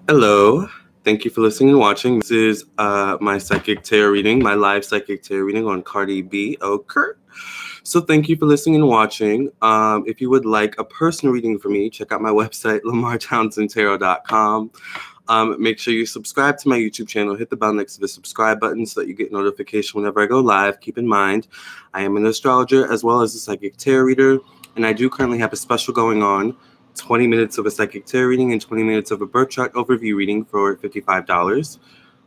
Hello. Thank you for listening and watching. This is my psychic tarot reading, my live psychic tarot reading on Cardi B. Okay. So thank you for listening and watching. If you would like a personal reading from me, check out my website, LamarrTownsendTarot.com. Make sure you subscribe to my YouTube channel. Hit the bell next to the subscribe button so that you get notification whenever I go live. Keep in mind, I am an astrologer as well as a psychic tarot reader, and I do currently have a special going on. 20 minutes of a psychic tarot reading and 20 minutes of a birth chart overview reading for $55.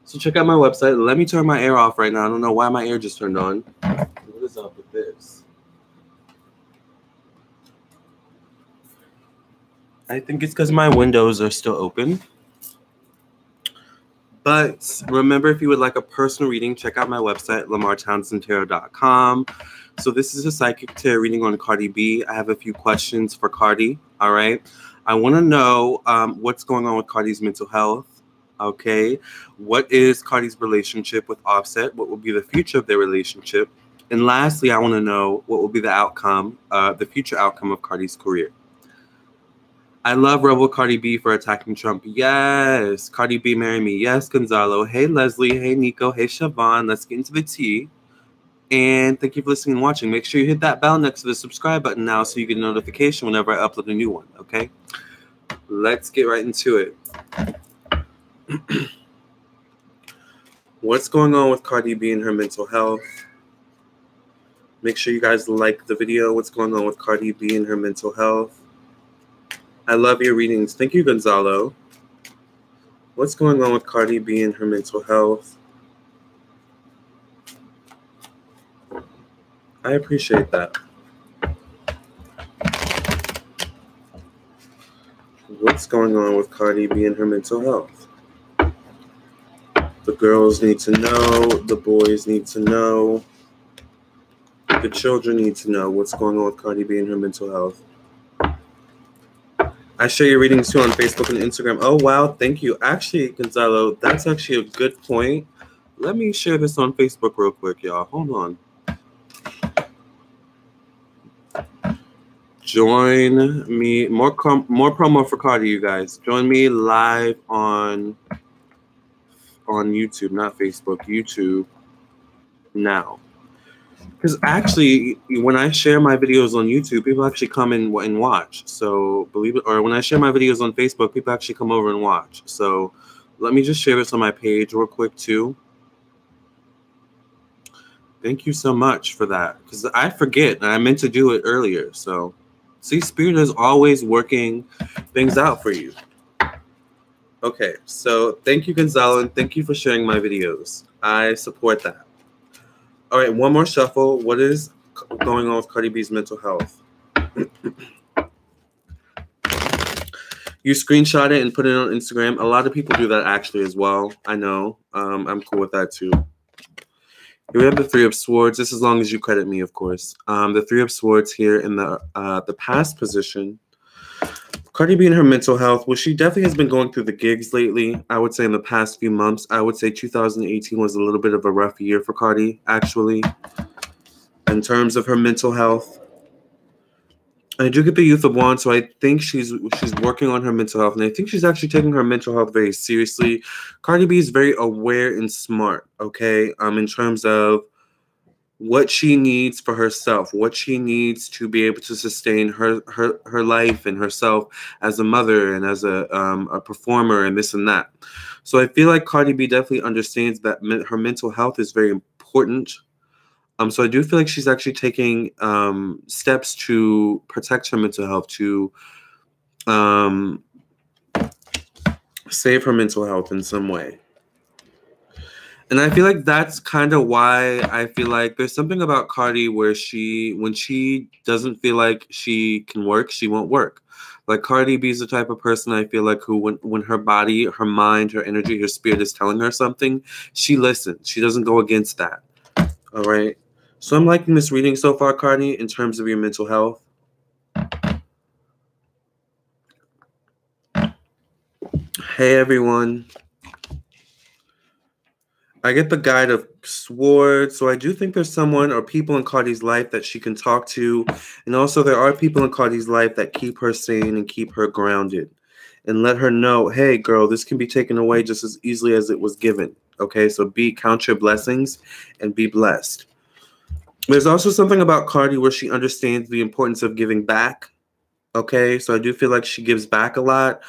So check out my website. Let me turn my air off right now. I don't know why my air just turned on. What is up with this? I think it's because my windows are still open. But remember, if you would like a personal reading, check out my website, LamarrTownsendTarot.com. So this is a psychic tarot reading on Cardi B. I have a few questions for Cardi, all right? I want to know what's going on with Cardi's mental health, okay? What is Cardi's relationship with Offset? What will be the future of their relationship? And lastly, I want to know what will be the outcome, the future outcome of Cardi's career. I love Rebel Cardi B for attacking Trump. Yes. Cardi B, marry me. Yes, Gonzalo. Hey, Leslie. Hey, Nico. Hey, Siobhan. Let's get into the tea. And thank you for listening and watching. Make sure you hit that bell next to the subscribe button now so you get a notification whenever I upload a new one, okay? Let's get right into it. What's going on with Cardi B and her mental health? Make sure you guys like the video. What's going on with Cardi B and her mental health? I love your readings. Thank you, Gonzalo. What's going on with Cardi B and her mental health? I appreciate that. What's going on with Cardi B and her mental health? The girls need to know. The boys need to know. The children need to know what's going on with Cardi B and her mental health. I share your readings too on Facebook and Instagram. Oh, wow. Thank you. Actually, Gonzalo, that's actually a good point. Let me share this on Facebook real quick, y'all. Hold on. Join me. More promo for Cardi, you guys. Join me live on YouTube, not Facebook. YouTube now. Because actually, when I share my videos on YouTube, people actually come in and watch. So believe it, or when I share my videos on Facebook, people actually come over and watch. So let me just share this on my page real quick too. Thank you so much for that. Because I forget, and I meant to do it earlier. So see, Spirit is always working things out for you. Okay, so thank you, Gonzalo, and thank you for sharing my videos. I support that. All right, one more shuffle. What is going on with Cardi B's mental health? You screenshot it and put it on Instagram. A lot of people do that actually as well. I know. I'm cool with that too. Here we have the Three of Swords. This as long as you credit me, of course. The Three of Swords here in the past position. Cardi B and her mental health. Well, she definitely has been going through the gigs lately. I would say in the past few months. I would say 2018 was a little bit of a rough year for Cardi, actually, in terms of her mental health. I do get the Youth of Wands, so I think she's working on her mental health, and I think she's actually taking her mental health very seriously. Cardi B is very aware and smart, okay, in terms of what she needs for herself, what she needs to be able to sustain her life and herself as a mother and as a performer and this and that. So I feel like Cardi B definitely understands that her mental health is very important. So I do feel like she's actually taking steps to protect her mental health, to save her mental health in some way. And I feel like that's kind of why I feel like there's something about Cardi where when she doesn't feel like she can work, she won't work. Like Cardi B is the type of person I feel like who when her body, her mind, her energy, her spirit is telling her something, she listens. She doesn't go against that. All right. So I'm liking this reading so far, Cardi, in terms of your mental health. Hey, everyone. I get the Guide of Swords, so I do think there's someone or people in Cardi's life that she can talk to. And also there are people in Cardi's life that keep her sane and keep her grounded. and let her know, hey, girl, this can be taken away just as easily as it was given. Okay, so count your blessings and be blessed. There's also something about Cardi where she understands the importance of giving back. Okay, so I do feel like she gives back a lot,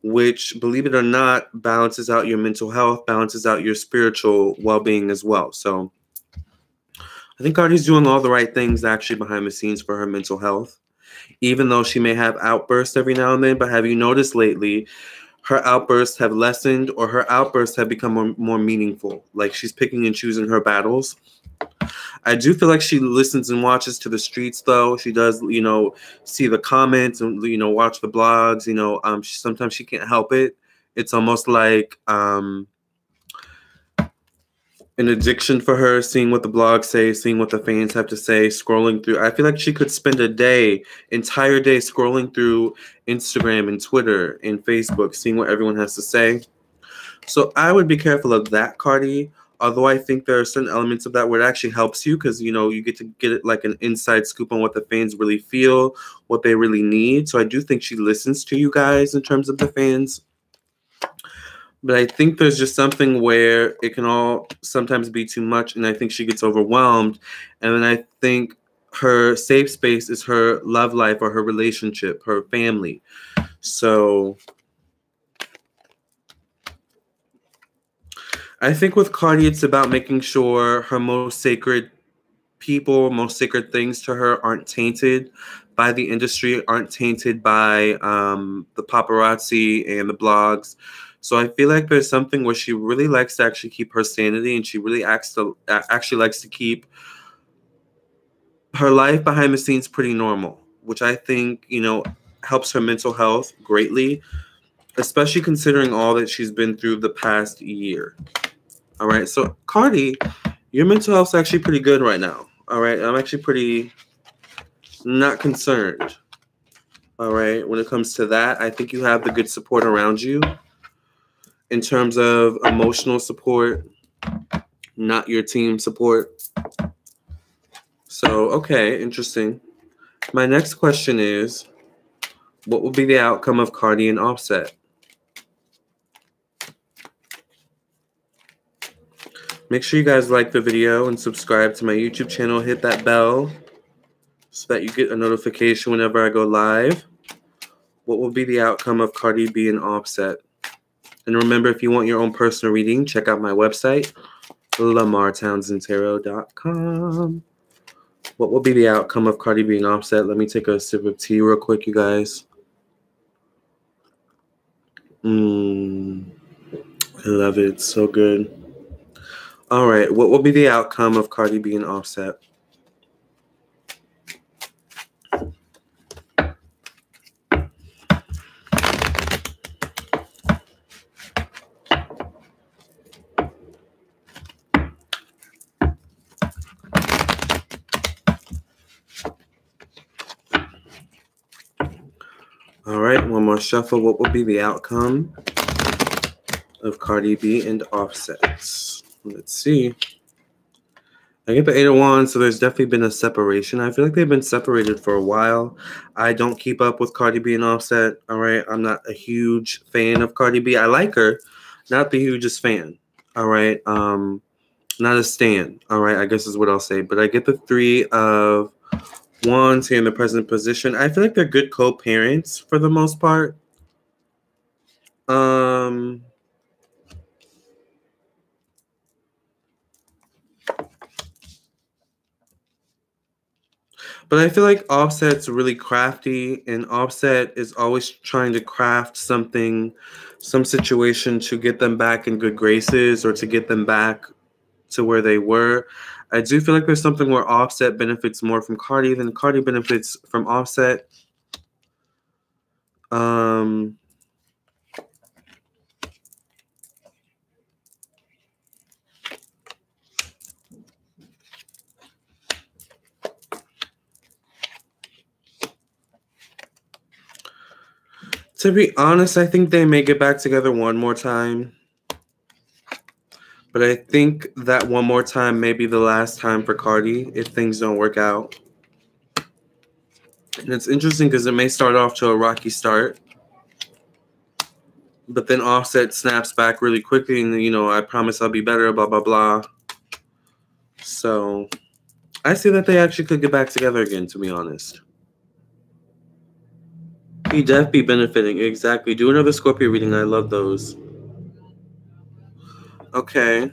which, believe it or not, balances out your mental health, balances out your spiritual well-being as well. So I think Cardi's doing all the right things actually behind the scenes for her mental health, even though she may have outbursts every now and then. But have you noticed lately her outbursts have lessened, or her outbursts have become more meaningful? Like, she's picking and choosing her battles. I do feel like she listens and watches to the streets, though. She does, see the comments and, watch the blogs. Sometimes she can't help it. It's almost like an addiction for her, seeing what the blogs say, seeing what the fans have to say, scrolling through. I feel like she could spend entire day scrolling through Instagram and Twitter and Facebook, seeing what everyone has to say. So I would be careful of that, Cardi. Although I think there are certain elements of that where it actually helps you, because, you get to get it like an inside scoop on what the fans really feel, what they really need. So I do think she listens to you guys in terms of the fans. But I think there's just something where it can all sometimes be too much, and I think she gets overwhelmed. And then I think her safe space is her love life or her relationship, her family. So I think with Cardi, it's about making sure her most sacred people, most sacred things to her aren't tainted by the industry, aren't tainted by the paparazzi and the blogs. So I feel like there's something where she really likes to actually keep her sanity, and she really actually likes to keep her life behind the scenes pretty normal, which I think, helps her mental health greatly, especially considering all that she's been through the past year. All right, so Cardi, your mental health's actually pretty good right now. All right, I'm actually pretty not concerned. All right, when it comes to that, I think you have the good support around you in terms of emotional support, not your team support. So, okay, interesting. My next question is, what will be the outcome of Cardi and Offset? Make sure you guys like the video and subscribe to my YouTube channel. Hit that bell so that you get a notification whenever I go live. What will be the outcome of Cardi B and Offset? And remember, if you want your own personal reading, check out my website, LamarrTownsendTarot.com. What will be the outcome of Cardi B and Offset? Let me take a sip of tea real quick, you guys. I love it. It's so good. All right. What will be the outcome of Cardi B and Offset? All right, one more shuffle. What will be the outcome of Cardi B and Offset? Let's see. I get the 8 of Wands, so there's definitely been a separation. I feel like they've been separated for a while. I don't keep up with Cardi B and Offset. All right, I'm not a huge fan of Cardi B. I like her, not the hugest fan. All right, not a stan. All right, I guess is what I'll say. But I get the 3 of Wands here in the present position. I feel like they're good co-parents for the most part. But I feel like Offset's really crafty, and Offset is always trying to craft something, some situation to get them back in good graces or to get them back to where they were. I do feel like there's something where Offset benefits more from Cardi than Cardi benefits from Offset. To be honest, I think they may get back together one more time. But I think that one more time may be the last time for Cardi if things don't work out. And it's interesting because it may start off to a rocky start. But then Offset snaps back really quickly and, you know, I promise I'll be better, blah, blah, blah. So I see that they actually could get back together again, to be honest. He definitely benefiting. Exactly. Do another Scorpio reading. I love those. Okay.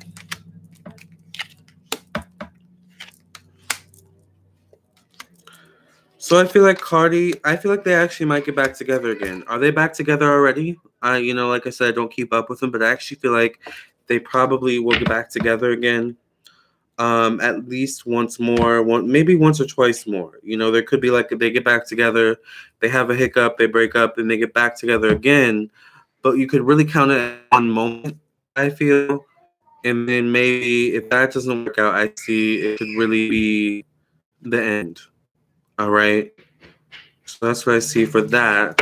So I feel like I feel like they actually might get back together again. Are they back together already? You know, like I said, I don't keep up with them, but I actually feel like they probably will get back together again. At least once more, maybe once or twice more. You know, there could be like they get back together, they have a hiccup, they break up, then they get back together again. But you could really count it at one moment, I feel. And then maybe if that doesn't work out, I see it could really be the end. All right. So that's what I see for that.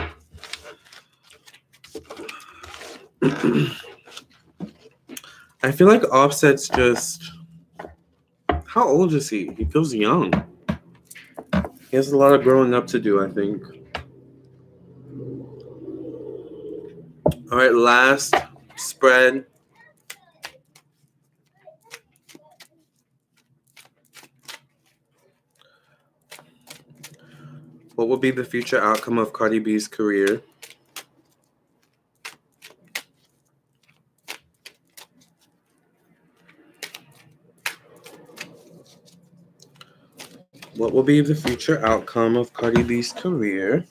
I feel like Offset's just... How old is he? He feels young. He has a lot of growing up to do, I think. All right, last spread. What will be the future outcome of Cardi B's career? What will be the future outcome of Cardi B's career?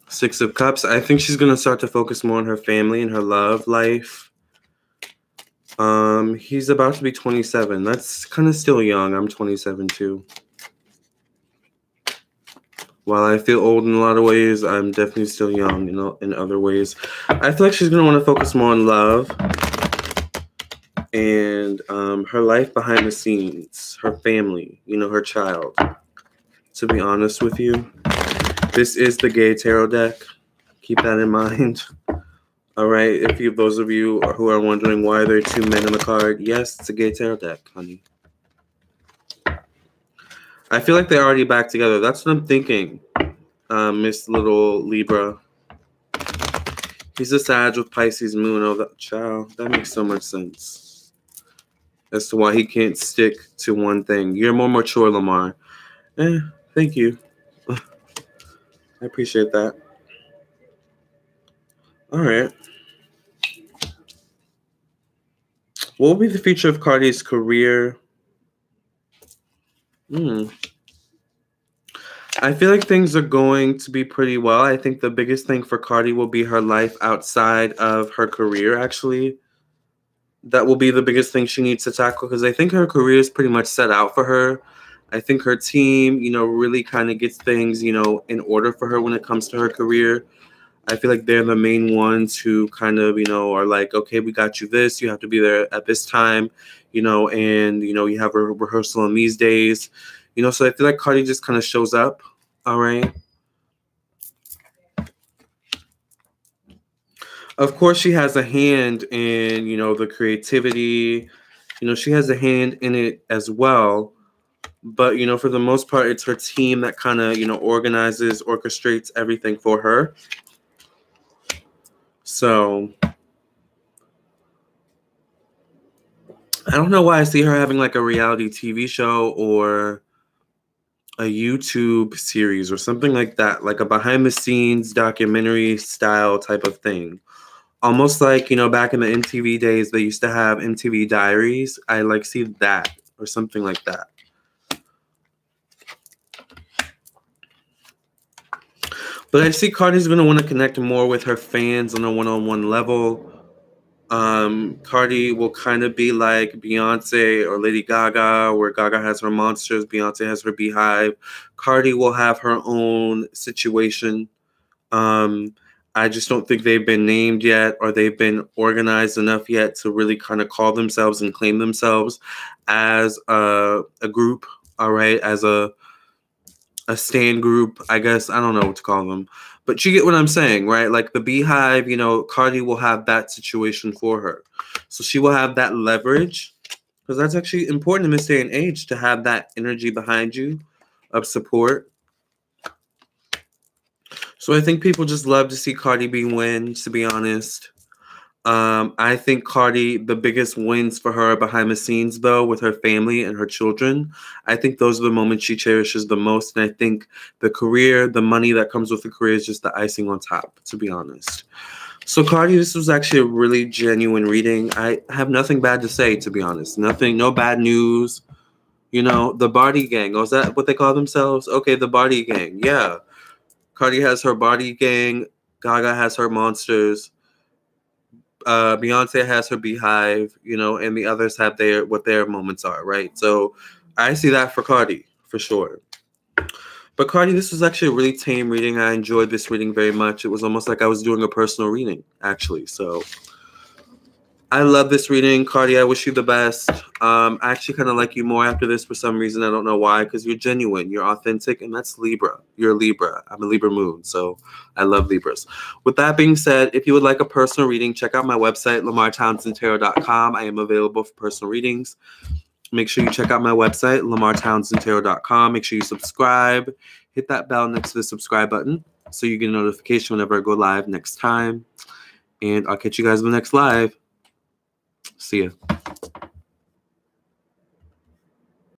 Six of Cups. I think she's going to start to focus more on her family and her love life. He's about to be 27. That's kind of still young. I'm 27 too. While I feel old in a lot of ways, I'm definitely still young, you know, in other ways. I feel like she's going to want to focus more on love and her life behind the scenes, her family, you know, her child. To be honest with you, this is the gay tarot deck. Keep that in mind. All right, if those of you who are wondering why there are two men on the card, yes, it's a gay tarot deck, honey. I feel like they're already back together. That's what I'm thinking, Miss Little Libra. He's a Sag with Pisces moon. Oh, that child. That makes so much sense as to why he can't stick to one thing. You're more mature, Lamarr. Thank you. I appreciate that. All right. What will be the future of Cardi's career? I feel like things are going to be pretty well. I think the biggest thing for Cardi will be her life outside of her career, actually. That will be the biggest thing she needs to tackle because I think her career is pretty much set out for her. I think her team, you know, really kind of gets things, you know, in order for her when it comes to her career. I feel like they're the main ones who kind of, you know, are like, okay, we got you this. You have to be there at this time, you know, and, you know, you have a rehearsal on these days, you know. So I feel like Cardi just kind of shows up. All right. Of course, she has a hand in, you know, the creativity. You know, she has a hand in it as well. But, you know, for the most part, it's her team that kind of, you know, organizes, orchestrates everything for her. So I don't know why I see her having like a reality TV show or a YouTube series or something like that, like a behind the scenes documentary style type of thing. Almost like, you know, back in the MTV days, they used to have MTV Diaries. I like see that or something like that. But I see Cardi's going to want to connect more with her fans on a one-on-one level. Cardi will kind of be like Beyonce or Lady Gaga, where Gaga has her monsters, Beyonce has her beehive. Cardi will have her own situation. I just don't think they've been named yet or they've been organized enough yet to really kind of call themselves and claim themselves as a group, all right, as a stan group, I guess. I don't know what to call them. But you get what I'm saying, right? Like the beehive, you know, Cardi will have that situation for her. So she will have that leverage because that's actually important in this day and age to have that energy behind you of support. So I think people just love to see Cardi B win, to be honest. I think Cardi, the biggest wins for her behind the scenes, though, with her family and her children. I think those are the moments she cherishes the most. And I think the career, the money that comes with the career is just the icing on top, to be honest. So Cardi, this was actually a really genuine reading. I have nothing bad to say, to be honest. Nothing, no bad news. You know, the Barty Gang. Oh, is that what they call themselves? Okay, the Barty Gang. Yeah. Cardi has her Barty Gang. Gaga has her Monsters. Beyonce has her Beehive, you know, and the others have what their moments are, right? So I see that for Cardi, for sure. But Cardi, this was actually a really tame reading. I enjoyed this reading very much. It was almost like I was doing a personal reading, actually. So I love this reading. Cardi, I wish you the best. I actually kind of like you more after this for some reason. I don't know why, because you're genuine. You're authentic, and that's Libra. You're a Libra. I'm a Libra moon, so I love Libras. With that being said, if you would like a personal reading, check out my website, LamarrTownsendTarot.com. I am available for personal readings. Make sure you check out my website, LamarrTownsendTarot.com. Make sure you subscribe. Hit that bell next to the subscribe button so you get a notification whenever I go live next time. And I'll catch you guys in the next live. See ya.